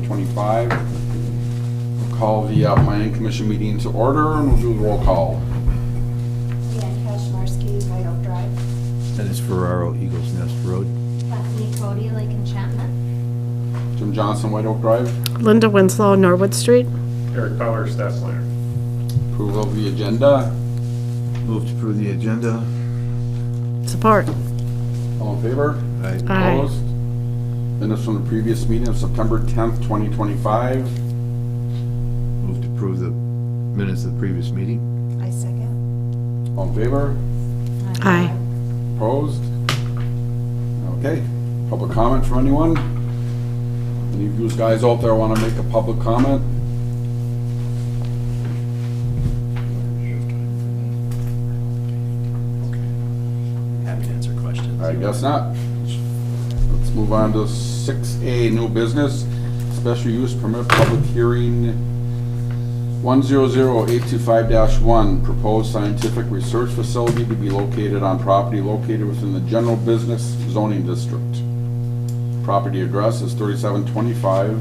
2025. We'll call the Planning Commission meeting to order and we'll do the roll call. Leanne Kashmarsky, White Oak Drive. Dennis Ferraro, Eagles Nest Road. Bethany Cody, Lake Enchantment. Jim Johnson, White Oak Drive. Linda Winslow, Norwood Street. Eric Power, staff planner. Approval of the agenda. Move to approve the agenda. Support. All in favor? Aye. Aye. Opposed? Minutes from the previous meeting of September 10th, 2025. Move to approve the minutes of the previous meeting. I second. All in favor? Aye. Opposed? Okay. Public comment from anyone? Any of you guys out there want to make a public comment? Happy to answer questions. I guess not. Let's move on to 6A, new business, special use permit public hearing 100825-1, proposed scientific research facility to be located on property located within the general business zoning district. Property address is 3725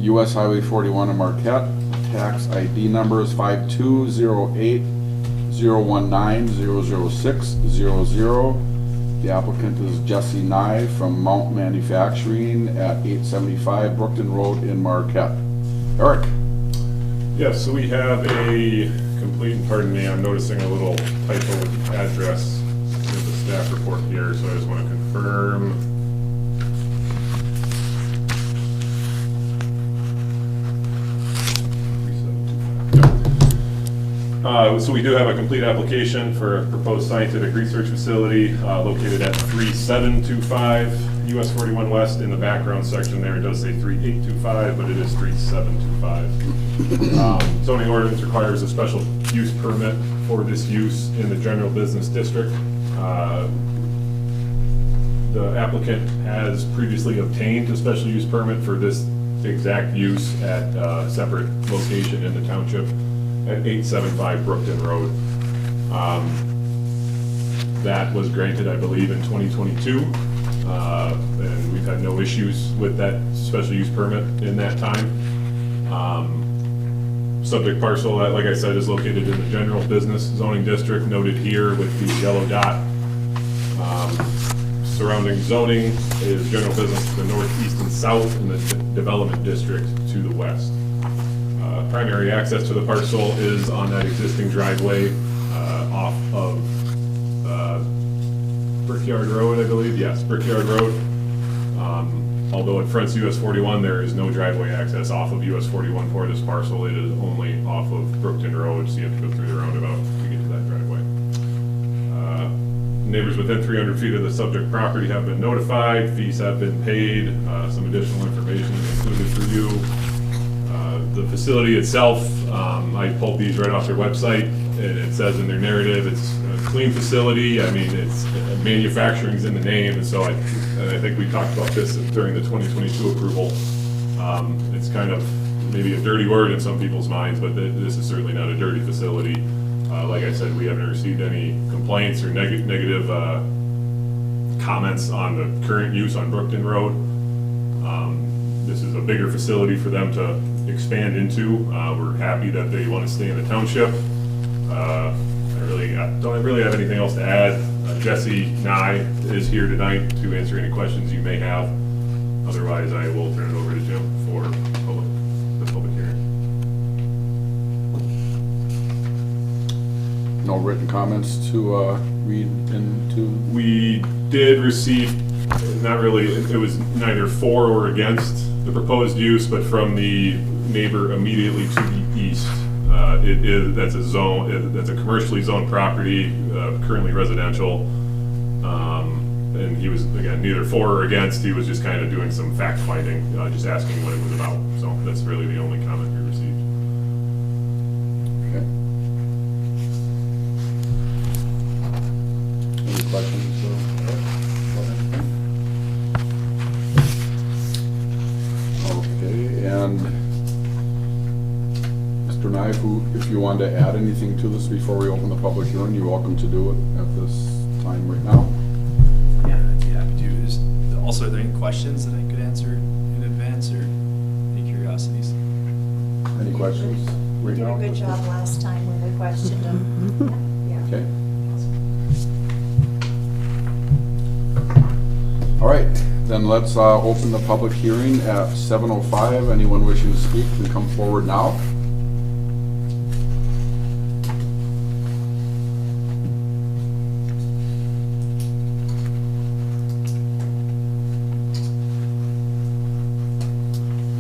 US Highway 41 in Marquette. Tax ID number is 5208-019-00600. The applicant is Jesse Nye from Mount Manufacturing at 875 Brookton Road in Marquette. Eric? Yes, so we have a complete, pardon me, I'm noticing a little typo with the address in the staff report here, so I just want to confirm. So we do have a complete application for a proposed scientific research facility located at 3725 US 41 West. In the background section there, it does say 3825, but it is 3725. Zoning ordinance requires a special use permit for this use in the general business district. The applicant has previously obtained a special use permit for this exact use at a separate location in the township at 875 Brookton Road. That was granted, I believe, in 2022, and we've had no issues with that special use permit in that time. Subject parcel, like I said, is located in the general business zoning district, noted here with the yellow dot. Surrounding zoning is general business to the north, east, and south, and the development district to the west. Primary access to the parcel is on that existing driveway off of Brickyard Road, I believe. Yes, Brickyard Road. Although it fronts US 41, there is no driveway access off of US 41 for this parcel. It is only off of Brookton Road, so you have to go through the roundabout to get to that driveway. Neighbors within 300 feet of the subject property have been notified. Fees have been paid. Some additional information is included for you. The facility itself, I pulled these right off their website, and it says in their narrative it's a clean facility. I mean, it's manufacturing's in the name, and so I think we talked about this during the 2022 approval. It's kind of maybe a dirty word in some people's minds, but this is certainly not a dirty facility. Like I said, we haven't received any complaints or negative comments on the current use on Brookton Road. This is a bigger facility for them to expand into. We're happy that they want to stay in the township. I don't really have anything else to add. Jesse Nye is here tonight to answer any questions you may have. Otherwise, I will turn it over to Jim for the public hearing. No written comments to read into? We did receive, not really, it was neither for or against the proposed use, but from the neighbor immediately to the east. That's a zone, that's a commercially zoned property, currently residential. And he was, again, neither for or against. He was just kind of doing some fact finding, just asking what it was about. So that's really the only comment we received. Okay. Any questions? Okay, and Mr. Nye, if you want to add anything to this before we open the public hearing, you're welcome to do it at this time right now. Yeah, I'd be happy to. Also, are there any questions that I could answer in advance, or? Any questions? You right did now? a good job last time when we questioned them. Yeah. Okay. All right, then let's open the public hearing at 7:05. Anyone wishing to speak can come forward now.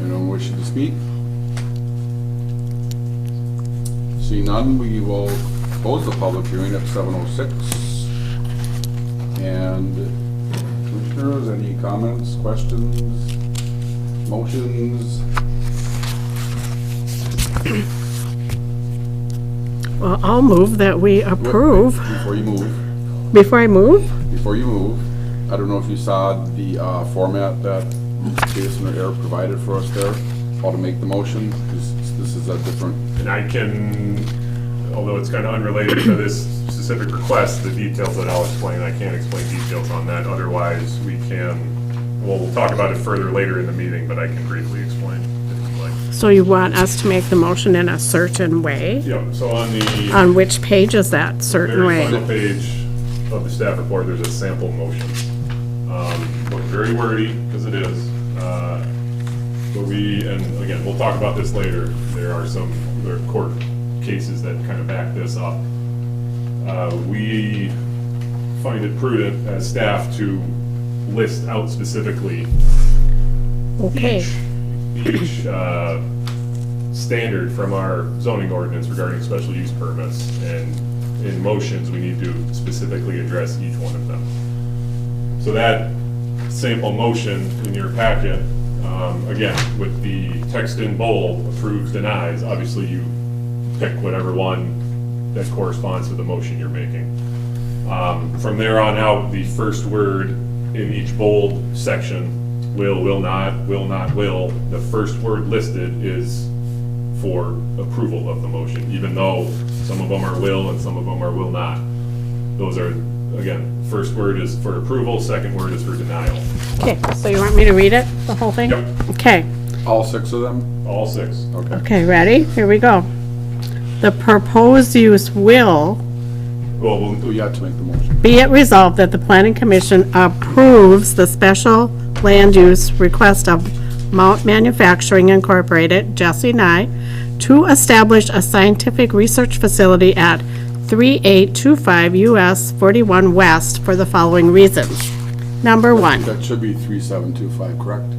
Anyone wishing to speak? See none, we will close the public hearing at 7:06. And commissioners, any comments, questions, motions? Well, I'll move that we approve. Before you move, Before I move? I don't know if you saw the format that Jason or Eric provided for us there, how to make the motion, because this is a different, And I can, although it's kind of unrelated to this specific request, the details that I'll explain, I can't explain details on that. Otherwise, we'll talk about it further later in the meeting, but I can briefly explain if you'd like. So you want us to make the motion in a certain way? Yeah, so on the On which page is that certain very final way? page of the staff report, there's a sample motion. Looks very wordy, because it is. But and again, we'll talk about this later. There are court cases that kind of back this up. We find it prudent as staff to list out specifically Okay. each standard from our zoning ordinance regarding special use permits, and in motions, we need to specifically address each one of them. So that sample motion in your packet, again, with the text in bold, approves, denies, obviously you pick whatever one that corresponds to the motion you're making. From there on out, the first word in each bold section, will not, will, the first word listed is for approval of the motion, even though some of them are will and some of them are will not. Those are, again, first word is for approval, second word is for denial. Okay, so you want me to read it, the whole thing? Yep. Okay. all 6 of them? All 6. Okay. Okay, ready? Here we go. The proposed use will Well, We got to make the motion. be it resolved that the planning commission approves the special land use request of Mount Manufacturing Incorporated, Jesse Nye, to establish a scientific research facility at 3825 US 41 West for the following reasons. Number 1. That should be 3725, correct?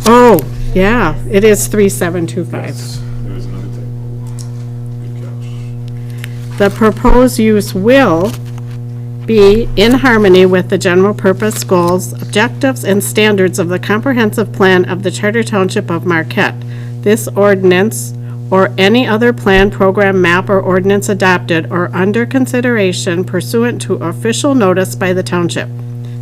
Oh, yeah, it is 3725. yes, there's another typo. Good catch. The proposed use will be in harmony with the general purpose goals, objectives, and standards of the comprehensive plan of the Charter Township of Marquette. This ordinance or any other plan, program, map, or ordinance adopted or under consideration pursuant to official notice by the township.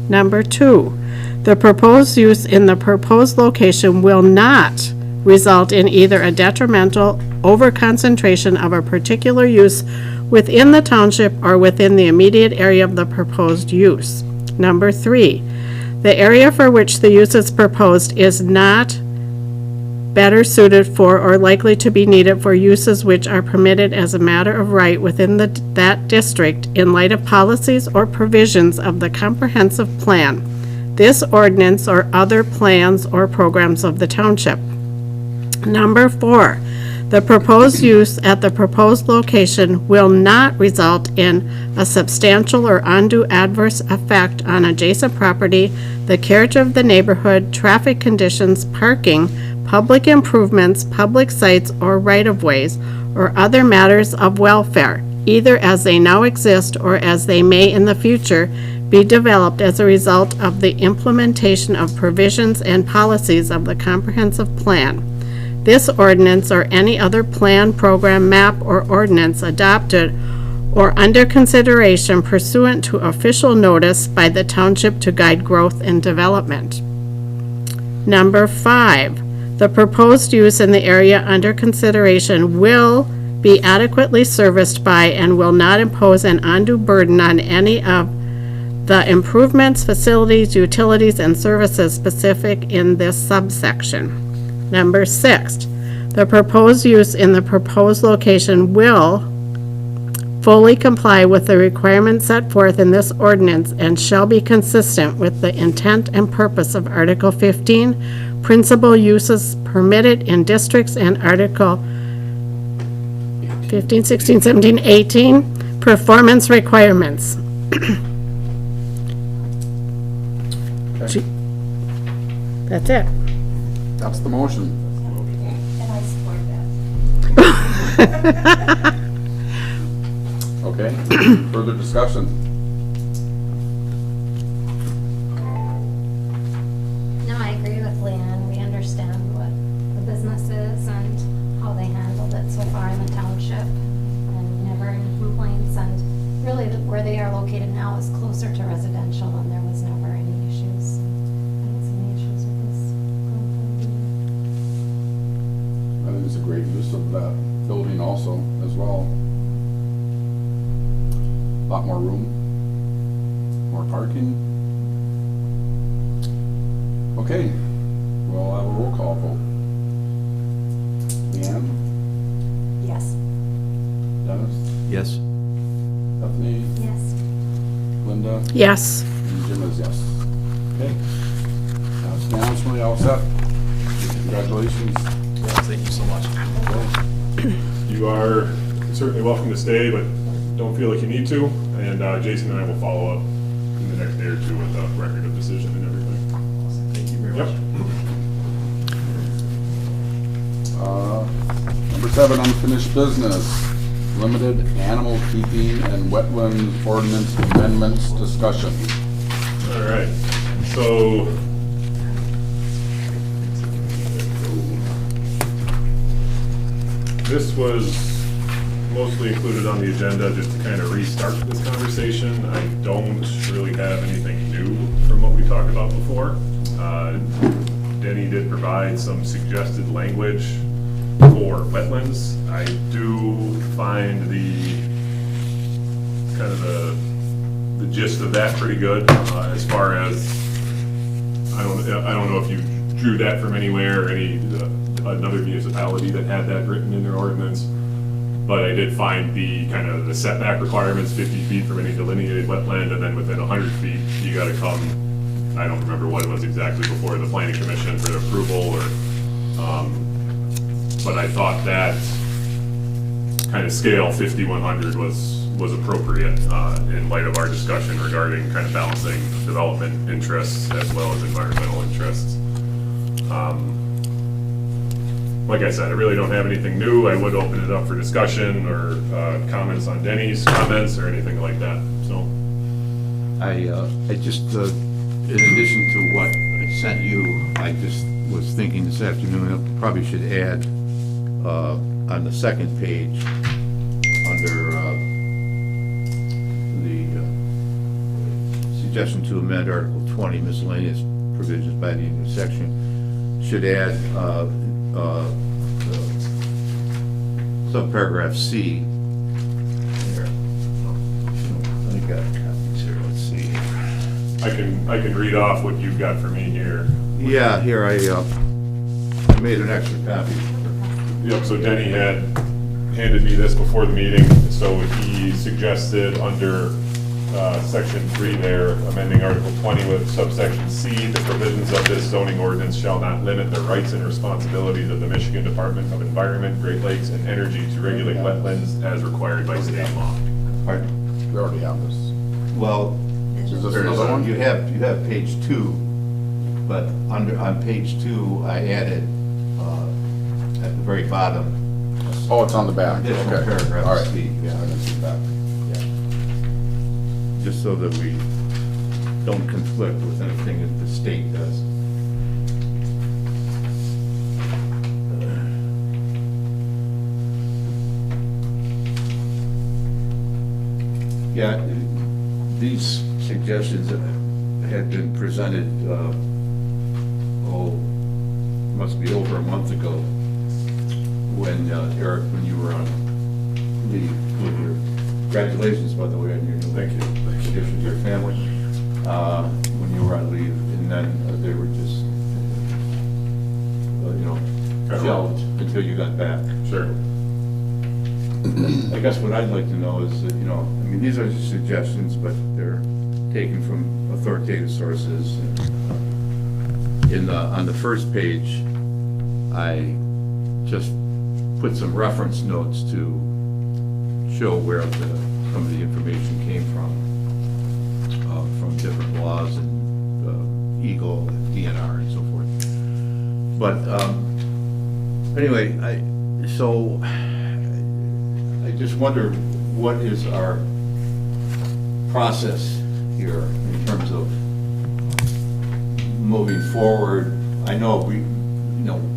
Number 2, the proposed use in the proposed location will not result in either a detrimental overconcentration of a particular use within the township or within the immediate area of the proposed use. Number 3, the area for which the use is proposed is not better suited for or likely to be needed for uses which are permitted as a matter of right within that district in light of policies or provisions of the comprehensive plan, this ordinance, or other plans or programs of the township. Number 4, the proposed use at the proposed location will not result in a substantial or undue adverse effect on adjacent property, the character of the neighborhood, traffic conditions, parking, public improvements, public sites or right-of-ways, or other matters of welfare, either as they now exist or as they may in the future be developed as a result of the implementation of provisions and policies of the comprehensive plan. This ordinance or any other plan, program, map, or ordinance adopted or under consideration pursuant to official notice by the township to guide growth and development. Number 5, the proposed use in the area under consideration will be adequately serviced by and will not impose an undue burden on any of the improvements, facilities, utilities, and services specific in this subsection. Number 6, The proposed use in the proposed location will fully comply with the requirements set forth in this ordinance and shall be consistent with the intent and purpose of Article 15, principal uses permitted in districts, and Article 15, 16, 17, 18, performance requirements. Okay, That's it. that's the motion. And I support that. Okay, further discussion? No, I agree with Leanne. We understand what the business is and how they handled it so far in the township. And never any complaints, and really where they are located now is closer to residential, and there was never any issues. I don't see any issues with this going forward. I think it's a great use of that building also as well. Lot more room, more parking. Okay, we'll have a roll call vote. Leanne, Yes. Dennis, Yes? Bethany, Yes. Linda, Yes. and Jim is yes. Okay, that's unanimously all set. Congratulations. Thank you so much. Okay. You are certainly welcome to stay, but don't feel like you need to. And Jason and I will follow up in the next day or two with a record of decision and everything. Thank you very Yep. much. Number 7, unfinished business, limited animal keeping and wetlands ordinance amendments discussion. All right, so this was mostly included on the agenda just to kind of restart this conversation. I don't really have anything new from what we talked about before. Denny did provide some suggested language for wetlands. I do find the kind of the gist of that pretty good, as far as, I don't know if you drew that from anywhere, or any, another municipality that had that written in their ordinance. But I did find the kind of the setback requirements, 50 feet from any delineated wetland, and then within 100 feet, you gotta come, I don't remember what it was exactly, before the planning commission for approval, or, but I thought that kind of scale, 50, 100 was appropriate, in light of our discussion regarding kind of balancing development interests as well as environmental interests. Like I said, I really don't have anything new. I would open it up for discussion or comments on Denny's comments or anything like that, so. I just, in addition to what I sent you, I just was thinking this afternoon, I probably should add, on the second page, under, the suggestion to amend Article 20 miscellaneous provisions by the intersection, should add, subparagraph C. Here. I got copies here, let's see. I can read off what you've got for me here. Yeah, here, I made an extra copy. Yep, so Denny had handed me this before the meeting, so he suggested under section 3 there, amending Article 20 with subsection C, the provisions of this zoning ordinance shall not limit the rights and responsibilities of the Michigan Department of Environment, Great Lakes, and Energy to regulate wetlands as required by state law. Pardon? We already have this. Well, Is this there's, another one? you have page 2, but on page 2, I added, at the very bottom, Oh, it's on the back. additional Okay. paragraph All right. C. Yeah, I can see that. Just so that we don't conflict with anything that the state does. Yeah, these suggestions had been presented, must be over a month ago, when, Eric, when you were on leave. Congratulations, by the way, on your new Thank you. addition to your family, when you were on leave, and then they were just, shelved until you got back. Sure. I guess what I'd like to know is that, I mean, these are just suggestions, but they're taken from authoritative sources. On the first page, I just put some reference notes to show where some of the information came from different laws and Eagle, DNR, and so forth. But anyway, I just wonder, what is our process here in terms of moving forward? I know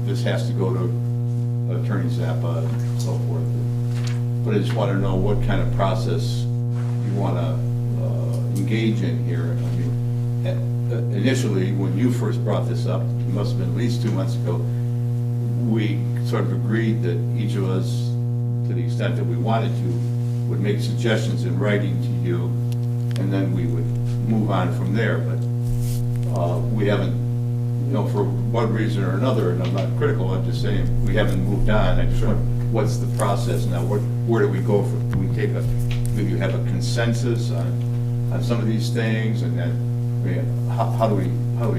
this has to go to Attorney Zappa and so forth, but I just want to know what kind of process you want to engage in here. I mean, initially, when you first brought this up, it must have been at least 2 months ago, we sort of agreed that each of us, to the extent that we wanted to, would make suggestions in writing to you, and then we would move on from there. But we haven't, for one reason or another, and I'm not critical, I'm just saying, we haven't moved on. I just wonder, what's the process now? Where do we go from? Do we do you have a consensus on some of these things, and then, how do we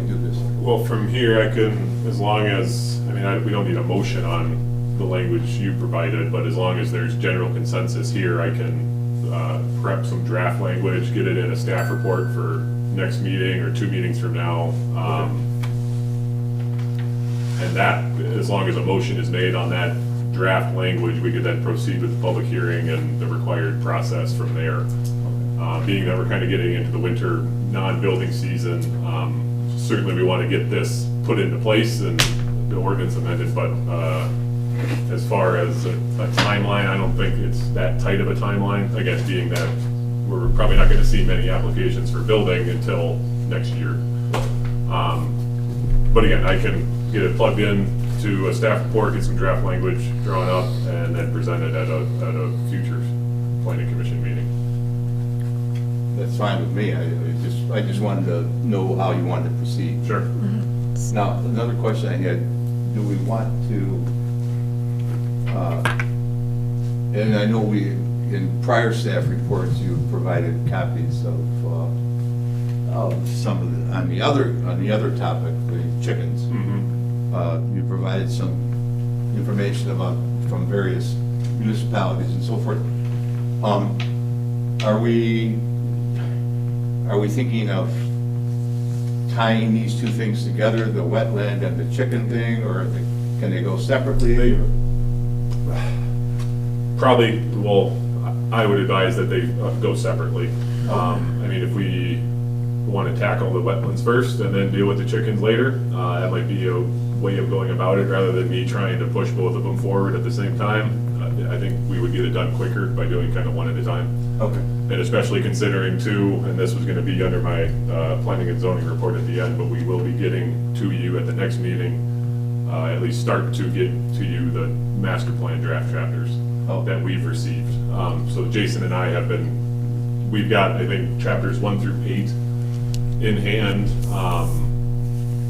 do this? Well, from here, I can, as long as, we don't need a motion on the language you provided, but as long as there's general consensus here, I can prep some draft language, get it in a staff report for next meeting or 2 meetings from now. And that, as long as a motion is made on that draft language, we could then proceed with the public hearing and the required process from there. Being that we're kind of getting into the winter non-building season, certainly we want to get this put into place and the ordinance amended, but as far as a timeline, I don't think it's that tight of a timeline, again, being that we're probably not going to see many applications for building until next year. But again, I can get it plugged in to a staff report, get some draft language drawn up, and then present it at a future planning commission meeting. That's fine with me. I just wanted to know how you wanted to proceed. Sure. Now, another question I had, do we want to, and I know in prior staff reports, you provided copies of some of on the other topic, the chickens. You provided some information from various municipalities and so forth. Are we thinking of tying these two things together, the wetland and the chicken thing, or can they go separately? Probably, well, I would advise that they go separately. If we want to tackle the wetlands first and then deal with the chickens later, that might be a way of going about it, rather than me trying to push both of them forward at the same time. I think we would get it done quicker by doing kind of one at a time. Okay. And especially considering too, and this was going to be under my planning and zoning report at the end, but we will be getting to you at the next meeting, at least start to get to you the master plan draft chapters that we've received. So Jason and I we've got, I think, chapters 1 through 8 in hand,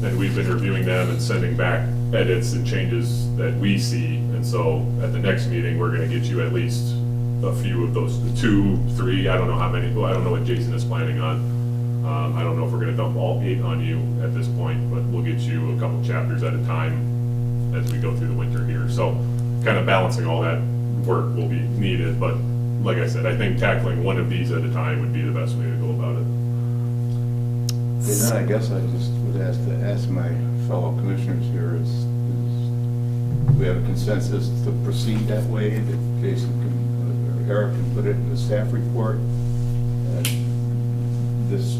and we've been reviewing them and sending back edits and changes that we see. And so at the next meeting, we're going to get you at least a few of those, 2, 3, I don't know how many, well, I don't know what Jason is planning on. I don't know if we're going to dump all 8 on you at this point, but we'll get you a couple chapters at a time as we go through the winter here. So kind of balancing all that work will be needed, but like I said, I think tackling one of these at a time would be the best way to go about it. And then I guess I just would ask my fellow commissioners here, do we have a consensus to proceed that way, that Jason can, or Eric can put it in the staff report? And does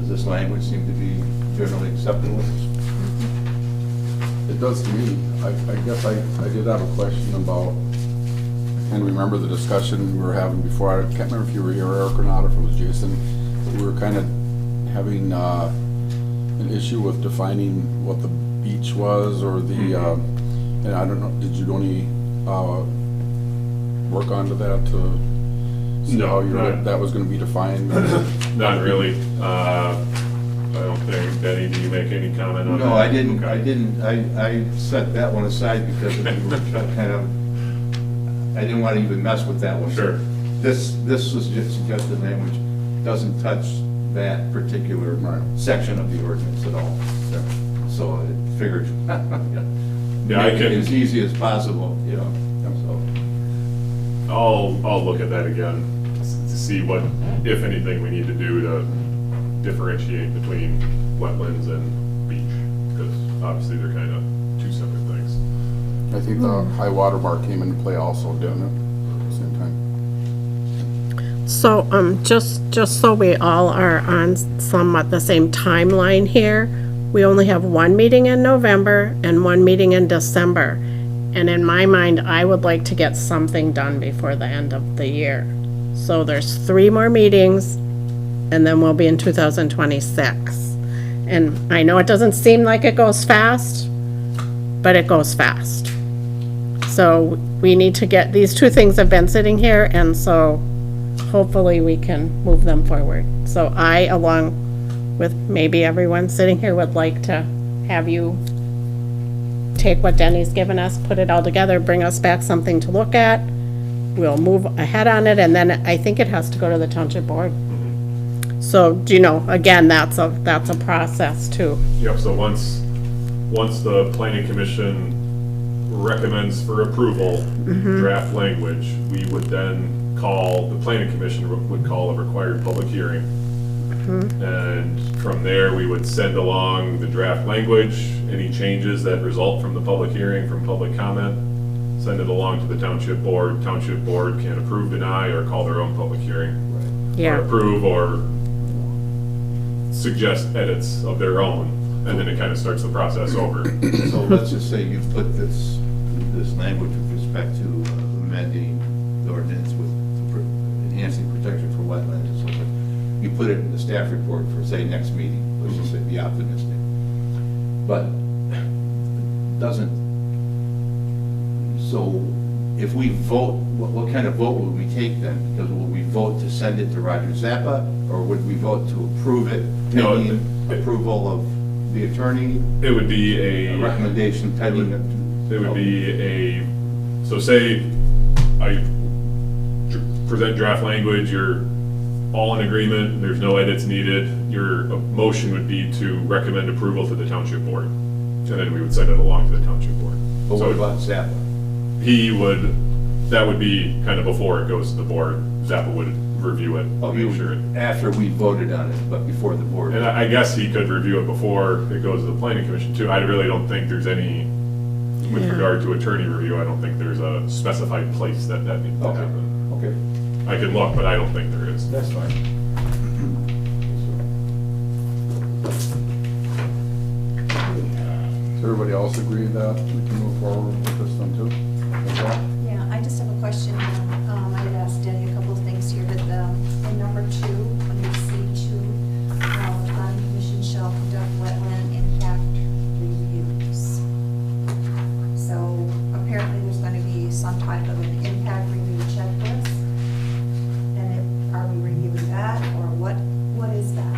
this language seem to be generally acceptable? It does to me. I guess I did have a question about, and remember the discussion we were having before, I can't remember if you were here, Eric, or not, if it was Jason. We were kind of having an issue with defining what the beach was, or the, and I don't know, did you do any work onto that to see No, how not- that was going to be defined? Not really. I don't think. Denny, do you make any comment on that? No, I didn't, Okay. I set that one aside because we were kind of, I didn't want to even mess with that one. Sure. This was just suggested language, doesn't touch that particular Right. section of the ordinance at all. So I figured, Yeah, I make it can- as easy as possible, you know, so. I'll look at that again to see what, if anything, we need to do to differentiate between wetlands and beach, because obviously they're kind of two separate things. I think the high water mark came into play also, didn't it? At the same time. So, just so we all are on somewhat the same timeline here, we only have one meeting in November and one meeting in December. And in my mind, I would like to get something done before the end of the year. So there's 3 more meetings, and then we'll be in 2026. And I know it doesn't seem like it goes fast, but it goes fast. So we need to get, these 2 things have been sitting here, and so hopefully we can move them forward. So I, along with maybe everyone sitting here, would like to have you take what Denny's given us, put it all together, bring us back something to look at. We'll move ahead on it, and then I think it has to go to the township board. So, you know, again, that's a process too. Yep, so once the planning commission recommends for approval draft language, we would then call, the planning commission would call a required public hearing. And from there, we would send along the draft language, any changes that result from the public hearing, from public comment, send it along to the township board. Township board can approve, deny, or call their own public hearing. Or Yeah, approve or suggest edits of their own, and then it kind of starts the process over. So let's just say you put this language with respect to amending the ordinance with enhancing protection for wetlands and so forth. You put it in the staff report for, say, next meeting, let's just say, be optimistic. But doesn't, so if we vote, what kind of vote would we take then? Because will we vote to send it to Roger Zappa, or would we vote to approve it No, pending approval of the attorney? It would be A a, recommendation pending. it would be a, so say I present draft language, you're all in agreement, there's no edits needed, your motion would be to recommend approval to the township board. And then we would send it along to the township board. But So what about Zappa? he would, that would be kind of before it goes to the board. Zappa would review it, Oh, make sure it. after we voted on it, but before the board. And I guess he could review it before it goes to the planning commission too. I really don't think there's any, with Yeah. regard to attorney review, I don't think there's a specified place that needs to Okay, happen. okay, I could look, but I don't think there is. that's fine. Does everybody else agree that we can move forward with this then too? As well? Yeah, I just have a question. I had asked Denny a couple of things here, that in number 2, under C2, the planning commission shall conduct wetland impact reviews. So apparently there's going to be some type of an impact review checklist. And are we reviewing that, or what is that?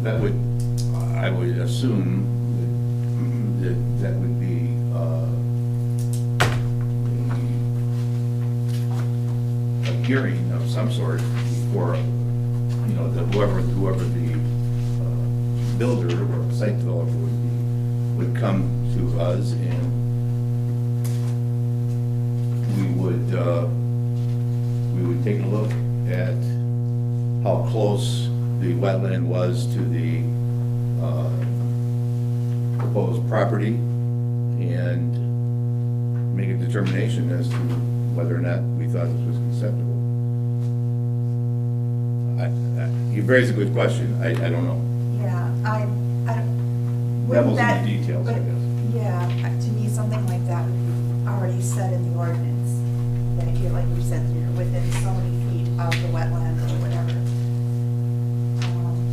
That would, I would assume that would be, a hearing of some sort for, you know, whoever the builder or site developer would come to us, and we would take a look at how close the wetland was to the proposed property, and make a determination as to whether or not we thought this was acceptable. You raised a good question, I don't know. Yeah, I don't. Devil's in wouldn't the details, I but- guess. Yeah, to me, something like that would be already said in the ordinance. That if you're, like you said, you're within so many feet of the wetland or whatever.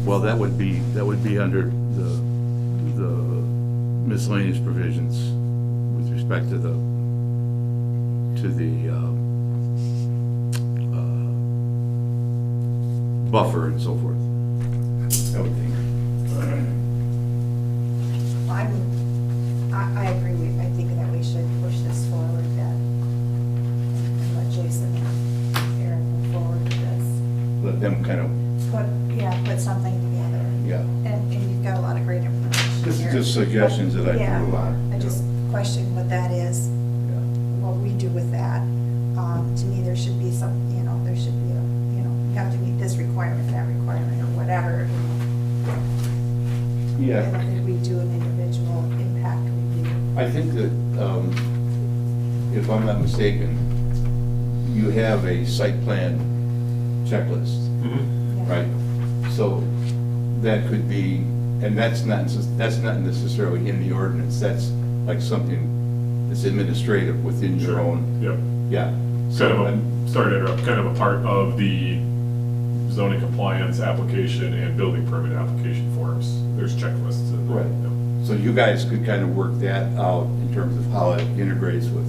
Well, that would be under the miscellaneous provisions with respect to the buffer and so forth. I would think. I agree, I think that we should push this forward, that, and let Jason and Eric move forward with this. Let them kind of, Put something together. yeah. And you've got a lot of great information This is here. just suggestions that I Yeah, threw on. I just question what that is, Yeah. what we do with that. To me, there should be some, there should be you have to meet this requirement, that requirement, or whatever. Yeah. And then we do an individual impact review. I think that, if I'm not mistaken, you have a site plan checklist, Mhm. Yeah. right? So that could be, and that's not necessarily in the ordinance, that's like something that's administrative within your Sure. own, Yep. yeah. Kind of So, sorry to interrupt, kind of a part of the zoning compliance application and building permit application forms. There's checklists. in there. Right. Yep. so you guys could kind of work that out in terms of how it integrates with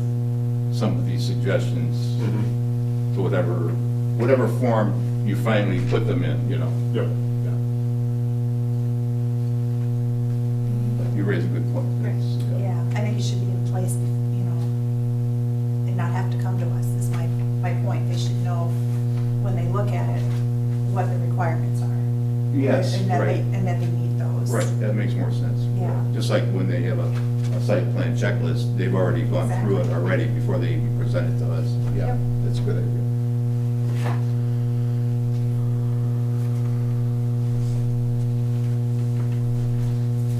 some of these suggestions Mhm. to whatever form you finally put them in, Yep. Yeah. But you raise a good point. Yeah, I think it should be in place, and not have to come to us, is my point. They should know when they look at it, what the requirements are. Yes, And that right. and that they meet those. Right, that makes more sense. Yeah. Just like when they have a site plan checklist, they've already gone through it Exactly. already before they even present it to us. Yeah, Yep. that's a good idea.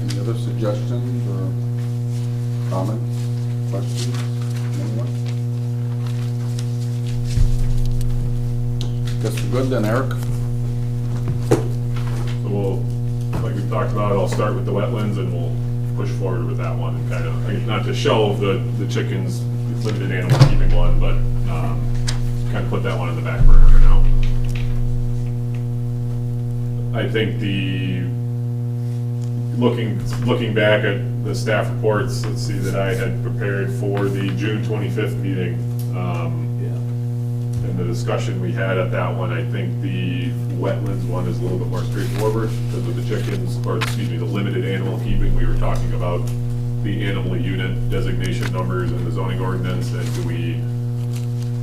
Any other suggestions or comments, questions? Anyone? Guess we're good then, Eric? So we'll, like we talked about, I'll start with the wetlands and we'll push forward with that one and kind of, not to shelve the chickens, limited animal keeping one, but kind of put that one in the back burner for now. I think looking back at the staff reports, let's see, that I had prepared for the June 25th meeting, and the discussion we had at that one, I think the wetlands one is a little bit more straightforward because of the chickens, or excuse me, the limited animal keeping. We were talking about the animal unit designation numbers in the zoning ordinance, and do we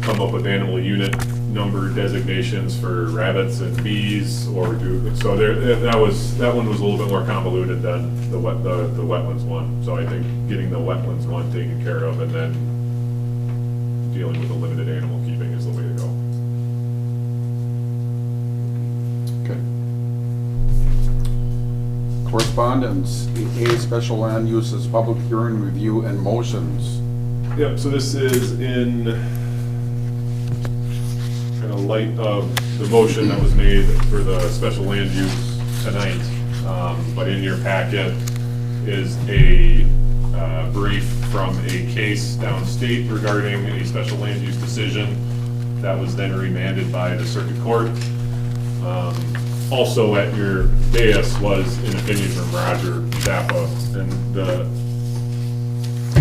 come up with animal unit number designations for rabbits and bees, or so that one was a little bit more convoluted than the wetlands one. So I think getting the wetlands one taken care of and then dealing with the limited animal keeping is the way to go. Okay. Correspondence, A, special land uses, public hearing, review, and motions. Yep, so this is in kind of light of the motion that was made for the special land use tonight. But in your packet is a brief from a case downstate regarding a special land use decision that was then remanded by the circuit court. Also at your dais was an opinion from Roger Zappa, and the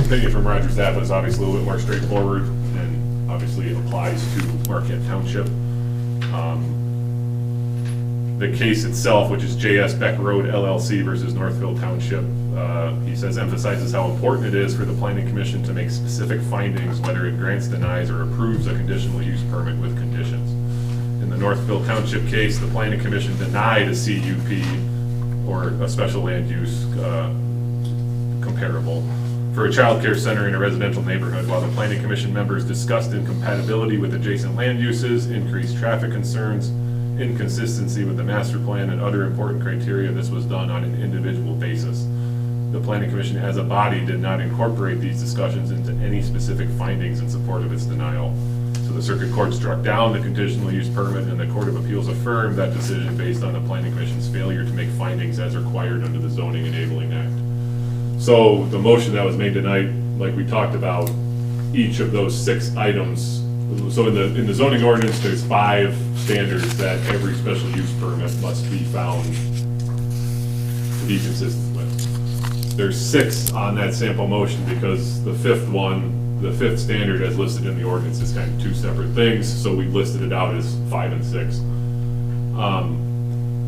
opinion from Roger Zappa is obviously a little bit more straightforward, and obviously it applies to Marquette Township. The case itself, which is J.S. Beck Road LLC versus Northville Township, he says emphasizes how important it is for the planning commission to make specific findings, whether it grants, denies, or approves a conditional use permit with conditions. In the Northville Township case, the planning commission denied a CUP or a special land use comparable for a child care center in a residential neighborhood, while the planning commission members discussed incompatibility with adjacent land uses, increased traffic concerns, inconsistency with the master plan, and other important criteria. This was done on an individual basis. The planning commission as a body did not incorporate these discussions into any specific findings in support of its denial. So the circuit court struck down the conditional use permit, and the Court of Appeals affirmed that decision based on the planning commission's failure to make findings as required under the Zoning Enabling Act. So the motion that was made tonight, like we talked about, each of those 6 items. So in the zoning ordinance, there's 5 standards that every special use permit must be found to be consistent with. There's 6 on that sample motion because the 5th one, the 5th standard as listed in the ordinance is kind of 2 separate things, so we listed it out as 5 and 6.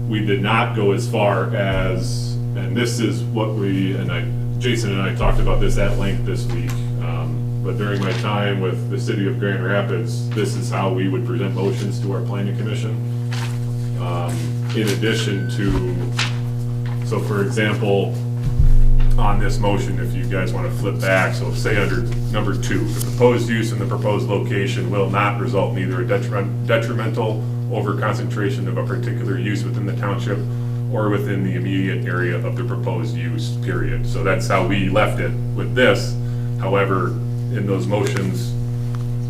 We did not go as far as, and this is what Jason and I talked about this at length this week. But during my time with the city of Grand Rapids, this is how we would present motions to our planning commission. In addition to, so for example, on this motion, if you guys want to flip back, so say under number 2, the proposed use in the proposed location will not result in either a detrimental over concentration of a particular use within the township or within the immediate area of the proposed use, period. So that's how we left it with this. However, in those motions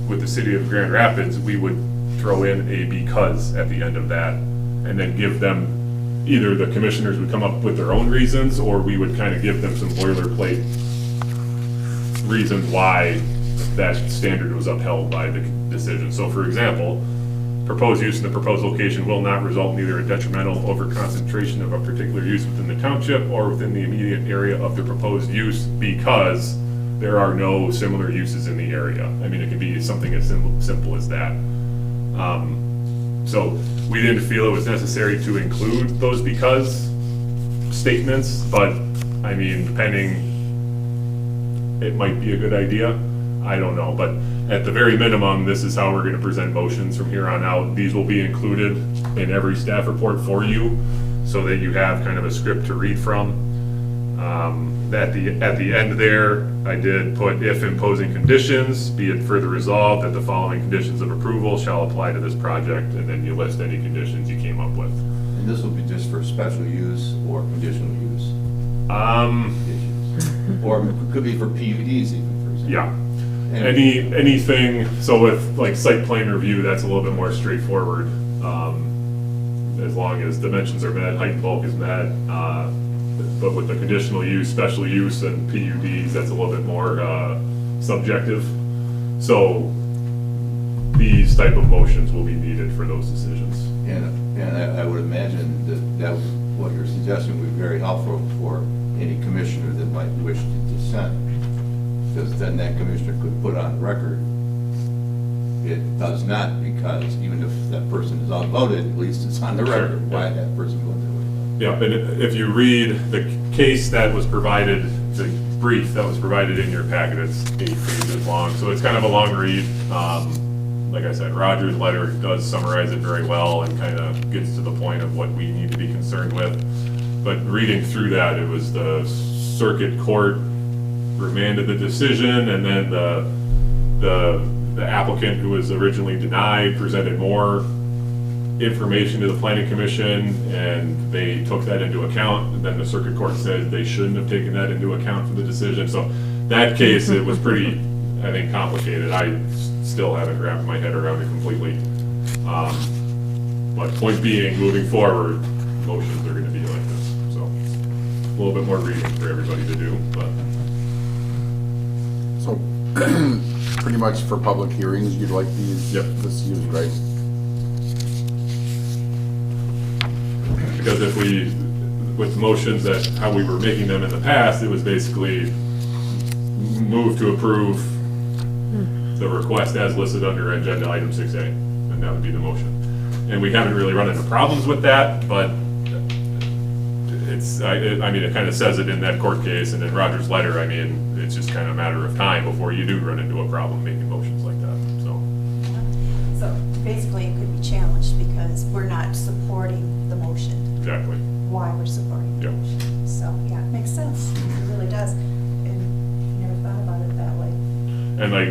with the city of Grand Rapids, we would throw in a because at the end of that, and then give them, either the commissioners would come up with their own reasons, or we would kind of give them some boilerplate reasons why that standard was upheld by the decision. So for example, proposed use in the proposed location will not result in either a detrimental overconcentration of a particular use within the township or within the immediate area of the proposed use because there are no similar uses in the area. I mean, it could be something as simple as that. So we didn't feel it was necessary to include those because statements, but I mean, depending, it might be a good idea. I don't know, but at the very minimum, this is how we're going to present motions from here on out. These will be included in every staff report for you so that you have kind of a script to read from. At the end there, I did put, if imposing conditions, be it further resolved that the following conditions of approval shall apply to this project, and then you list any conditions you came up with. And this will be just for special use or conditional use? Issues. Or it could be for PUDs even, for example. Yeah. And- Anything, so with like site plan review, that's a little bit more straightforward. As long as dimensions are met, height and bulk is met. But with the conditional use, special use, and PUDs, that's a little bit more subjective. So these type of motions will be needed for those decisions. And I would imagine that what you're suggesting would be very helpful for any commissioner that might wish to dissent. Because then that commissioner could put on record, it does not, because even if that person is outvoted, at least it's on the Sure, record why yeah. that person went through it. Yeah, and if you read the case that was provided, the brief that was provided in your packet, it's 8 pages long, so it's kind of a long read. Like I said, Roger's letter does summarize it very well and kind of gets to the point of what we need to be concerned with. But reading through that, it was the circuit court remanded the decision, and then the applicant who was originally denied presented more information to the planning commission, and they took that into account. And then the circuit court said they shouldn't have taken that into account for the decision. So that case, it was pretty, I think, complicated. I still haven't wrapped my head around it completely. But point being, moving forward, motions are going to be like this. So a little bit more reading for everybody to do, but. So, pretty much for public hearings, you'd like these, Yep. this used, right? Because if we, with motions that, how we were making them in the past, it was basically move to approve the request as listed under agenda item 6A, and that would be the motion. And we haven't really run into problems with that, but it's, I mean, it kind of says it in that court case and in Roger's letter. I mean, it's just kind of a matter of time before you do run into a problem making motions like that, so. So basically, it could be challenged because we're not supporting the motion, Exactly. why we're supporting the Yep. motion. So, yeah, it makes sense. It really does. And never thought about it that way. And like,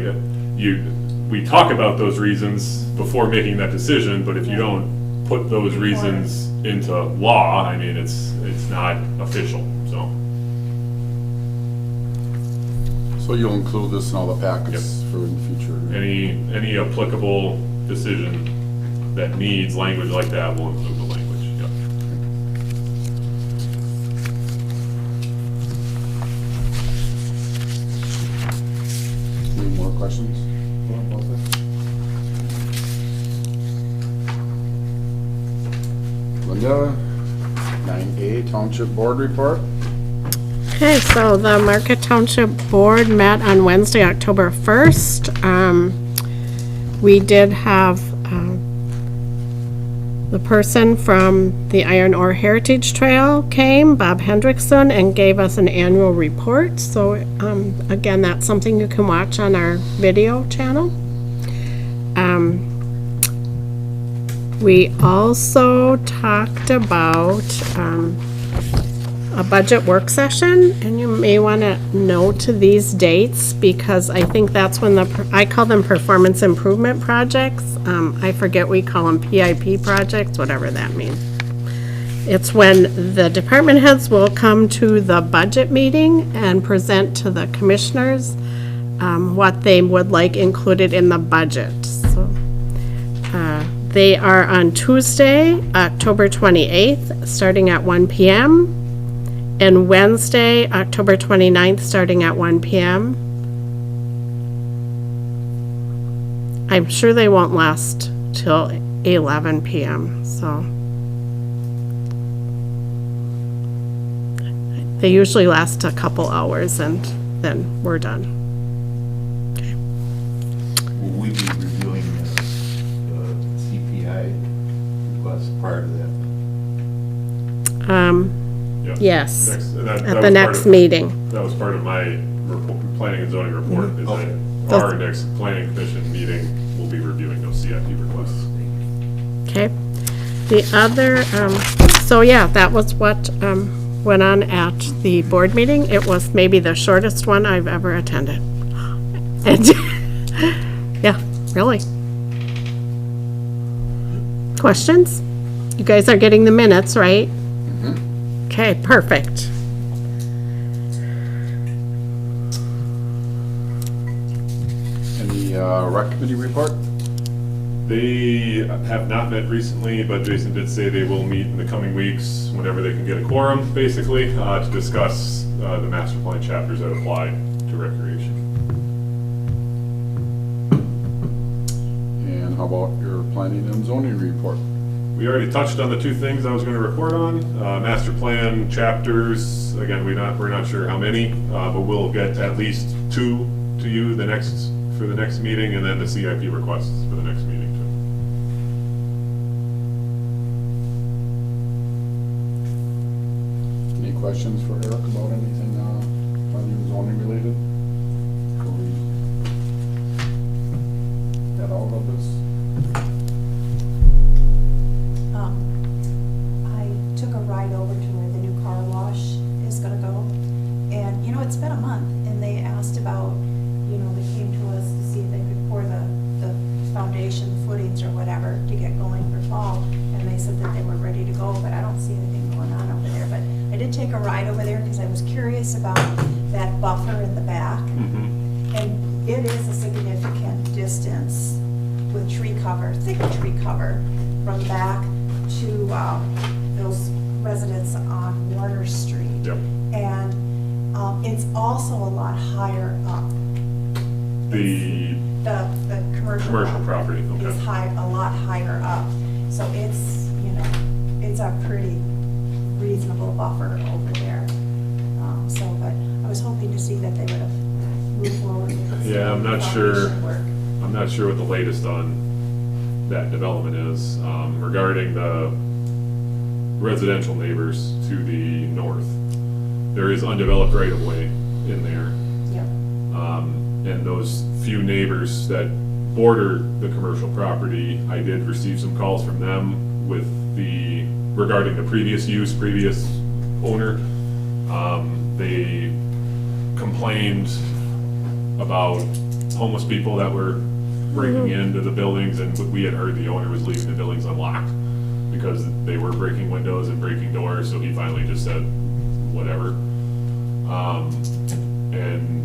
we talk about those reasons before making that decision, but if you don't put those reasons into law, I mean, it's not official, so. So you'll include this in all the packets for in the future? Any applicable decision that needs language like that will include the language, yep. Any more questions about this? Linda, 9A Township Board Report. Okay, so the Marquette Township Board met on Wednesday, October 1st. We did have The person from the Iron Ore Heritage Trail came, Bob Hendrickson, and gave us an annual report. So again, that's something you can watch on our video channel. We also talked about a budget work session, and you may want to note these dates because I think that's when I call them performance improvement projects. I forget, we call them PIP projects, whatever that means. It's when the department heads will come to the budget meeting and present to the commissioners what they would like included in the budget. So they are on Tuesday, October 28th, starting at 1 p.m., and Wednesday, October 29th, starting at 1 p.m. I'm sure they won't last till 11 p.m., so. They usually last a couple hours and then we're done. Will we be reviewing the CPI request prior to that? Yeah. Yes, That at was the next part of- meeting. That was part of my planning and zoning report, is Okay. that our next planning commission meeting will be reviewing those CIP requests. Okay. The other, so yeah, that was what went on at the board meeting. It was maybe the shortest one I've ever attended. And yeah, really. Questions? You guys are getting the minutes, right? Okay, perfect. Any rec committee report? They have not met recently, but Jason did say they will meet in the coming weeks, whenever they can get a quorum, basically, to discuss the master plan chapters that apply to recreation. And how about your planning and zoning report? We already touched on the two things I was going to report on. Master plan chapters, again, we're not sure how many, but we'll get at least 2 to you for the next meeting, and then the CIP requests for the next meeting too. Any questions for Eric about anything planning and zoning related? Before we get out of this? I took a ride over to where the new car wash is gonna go. And, it's been a month, and they asked about, they came to us to see if they could pour the foundation footings or whatever to get going for fall. And they said that they were ready to go, but I don't see anything going on over there. But I did take a ride over there because I was curious about that buffer in the back. And it is a significant distance with tree cover, thicker tree cover, from back to those residents on Warner Street. Yep. And it's also a lot higher up. The The commercial property, okay. is a lot higher up. So it's, it's a pretty reasonable buffer over there. But I was hoping to see that they would have moved forward with this. Yeah, I'm not sure. foundation work. I'm not sure what the latest on that development is. Regarding the residential neighbors to the north, there is undeveloped right-of-way in there. Yep. And those few neighbors that border the commercial property, I did receive some calls from them regarding the previous owner. They complained about homeless people that were breaking into the buildings, and we had heard the owner was leaving the buildings unlocked because they were breaking windows and breaking doors, so he finally just said, whatever. And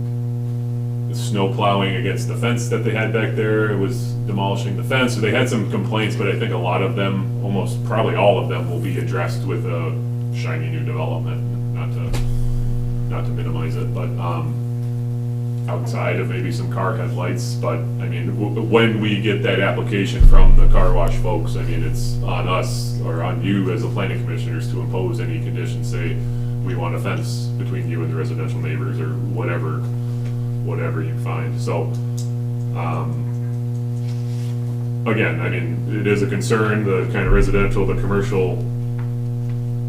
the snow plowing against the fence that they had back there, it was demolishing the fence, so they had some complaints, but I think a lot of them, almost probably all of them, will be addressed with a shiny new development, not to minimize it, but outside of maybe some car headlights. But I mean, when we get that application from the car wash folks, I mean, it's on us or on you as the planning commissioners to impose any conditions. Say, we want a fence between you and the residential neighbors, or whatever you find. So again, I mean, it is a concern, the kind of residential, the commercial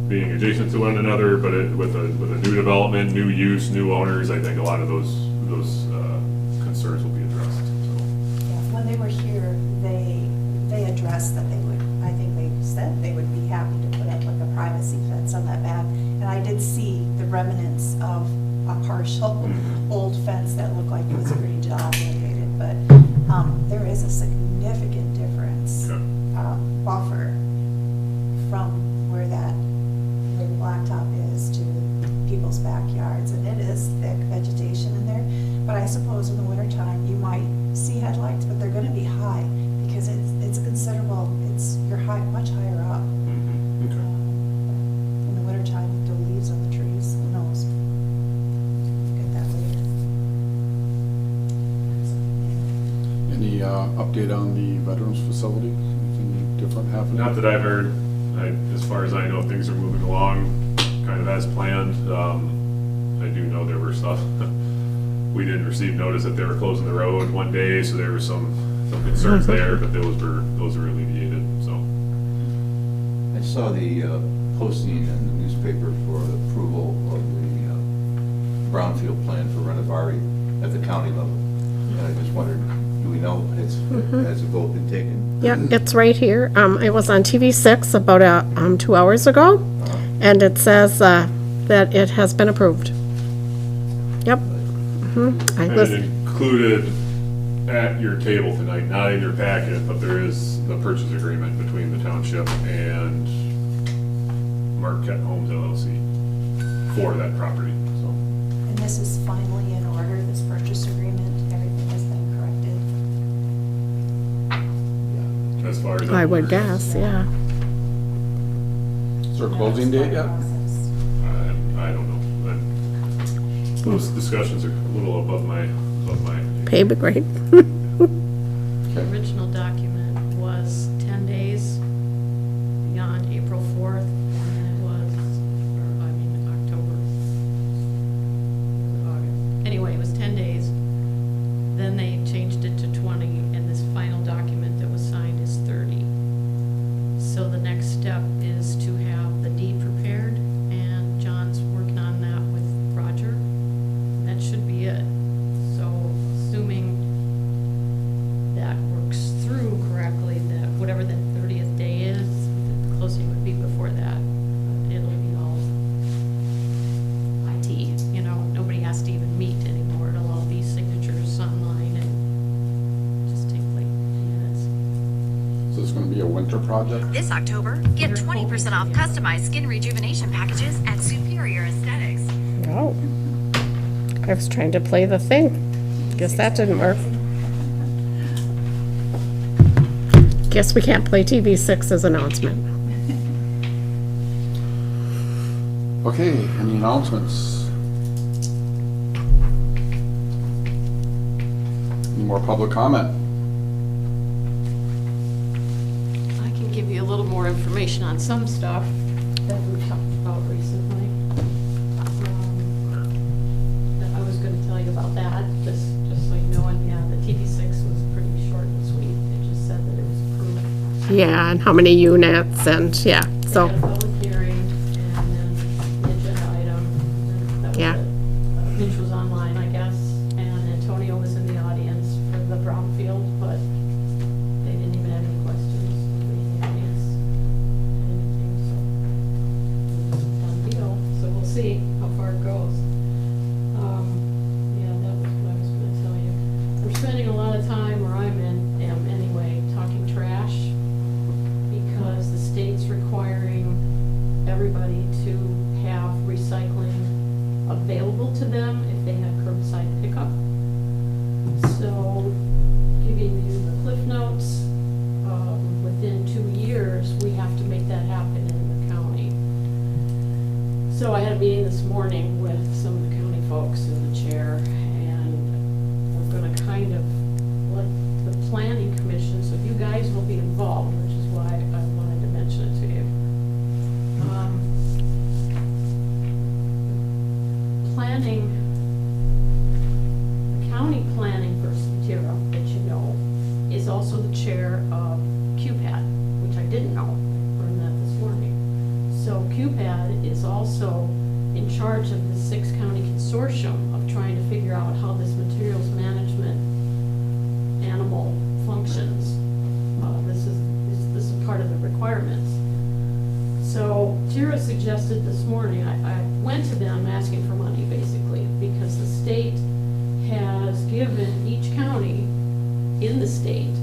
being adjacent to one another, but with a new development, new use, new owners, I think a lot of those concerns will be addressed, so. Yeah, when they were here, they addressed that they would, I think they said they would be happy to put up like a privacy fence on that back. And I did see the remnants of a partial old fence that looked like it was pretty dilapidated, but there is a significant difference, Okay. buffer from where the blacktop is to people's backyards, and it is thick vegetation in there. But I suppose in the wintertime, you might see headlights, but they're gonna be high, because it's considerable, you're high, much higher up. Okay. In the wintertime, the leaves on the trees, who knows? Get that later. Any update on the veterans facility? Anything different happening? Not that I've heard. As far as I know, things are moving along kind of as planned. I do know there were stuff, we didn't receive notice that they were closing the road one day, so there were some concerns there, but those were alleviated, so. I saw the posting in the newspaper for the approval of the brownfield plan for Renovari at the county level. And I just wondered, do we know, has a vote been taken? Yeah, it's right here. It was on TV6 about 2 hours ago, and it says that it has been approved. Yep. I And was, it included at your table tonight, not in your packet, but there is the purchase agreement between the township and Marquette Homes LLC for that property, so. And this is finally in order, this purchase agreement, everything has been corrected. As far as. I would guess, yeah. Is there a closing date yet? Process. I don't know. Those discussions are a little above my. Pay the grade. The Okay. original document was 10 days beyond April 4th, and then it was, October, August. Anyway, it was 10 days. Then they changed it to 20, and this final document that was signed is 30. So the next step is to have the deed prepared, and John's working on that with Roger. That should be it. So assuming that works through correctly, that whatever that 30th day is, the closing would be before that. It'll be all IT, nobody has to even meet anymore. It'll all be signatures online and just take like minutes. So it's gonna be a winter project? This October, get 20% off customized skin rejuvenation packages at Superior Aesthetics. Oh. I was trying to play the thing. Guess that didn't work. Guess we can't play TV6's announcement. Okay, any announcements? Any more public comment? I can give you a little more information on some stuff that we've talked about recently. I was gonna tell you about that, just so you know, and yeah, the TV6 was pretty short and sweet. It just said that it was approved. Yeah, and how many units and, yeah, They so, had a public hearing, and then the agenda item, and that was Yeah. it. Mitch was online, I guess, and Antonio was in the audience for the brownfield, but they didn't even have any questions. They didn't ask anything, so done deal. So we'll see how far it goes. Yeah, that was what I was gonna tell you. We're spending a lot of time, or am anyway, talking trash, because the state's requiring everybody to have recycling available to them if they have curbside pickup. So, giving you the cliff notes, within 2 years, we have to make that happen in the county. So I had a meeting this morning with some of the county folks in the chair, and we're gonna kind of let the planning commission, so you guys will be involved, which is why I wanted to mention it to you. Planning, the county planning person, Tira, that you know, is also the chair of didn't know. I learned that this morning. So QPAD is also in charge of the 6-county consortium of trying to figure out how this materials management animal functions. This is part of the requirements. So Tira suggested this morning, I went to them asking for money basically, because the state has given each county in the state